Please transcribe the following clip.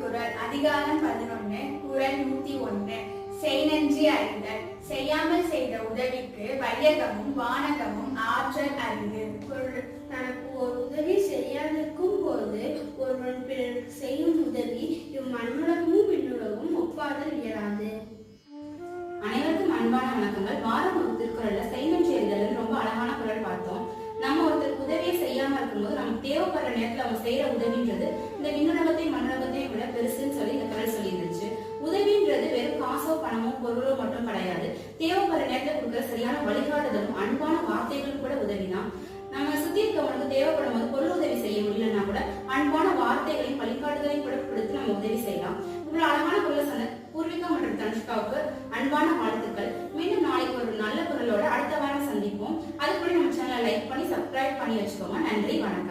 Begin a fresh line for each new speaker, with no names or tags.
திருக்குறள் அதிகாரம் 11 குறள் 101 செய்நன்றி அறிதல். செய்யாமல் செய்த உதவிக்கு வையகமும் வானகமும் ஆற்றல் அரிது.
தனக்கு ஒரு உதவி செய்யாதிருக்கும் போது ஒருவன் பிறருக்கு செய்யும் உதவி இம்மண்ணுலகமும் விண்ணுலகும் ஒப்பாதல் இயலாது.
அனைவருக்கும் அன்பான வணக்கங்கள். வாரம் ஒரு திருக்குறள்ல செய்நன்றி அறிதல் ரொம்ப அழகான குறள் பார்த்தோம். நம்ம ஒருத்தருக்கு உதவியை செய்யாம இருக்கும்போது நமக்கு தேவைப்படுற நேரத்துல அவங்க செய்யற உதவின்றது இந்த விண்ணுலகத்தையும் மண்ணுலகத்தையும் விட பெருசுன்னு சொல்லி இந்த குறள் சொல்லியிருந்துச்சு. உதவின்றது வெறும் காசோ பணமோ பொருளோ மட்டும் கிடையாது. தேவைப்படுற நேரத்துல கொடுக்குற சரியான வழிகாட்டுதலும் அன்பான வார்த்தைகளும் கூட உதவிதான். நம்ம சுத்தி இருக்கவங்களுக்கு தேவைப்படும் போது பொருள் உதவி செய்ய முடியலன்னா கூட அன்பான வார்த்தைகளையும் வழிகாட்டுதலையும் கூட கொடுத்து நம்ம உதவி செய்யலாம். இவ்வளவு அழகான குரலை சொன்ன பூர்விகா மற்றும் தனுஷ்காவுக்கு அன்பான வாழ்த்துக்கள். மீண்டும் நாளைக்கு ஒரு நல்ல குரலோட அடுத்த வாரம் சந்திப்போம். அதுக்குள்ள நம்ம சேனலை லைக் பண்ணி சப்ஸ்கிரைப் பண்ணி வச்சுக்கோங்க. நன்றி, வணக்கம்.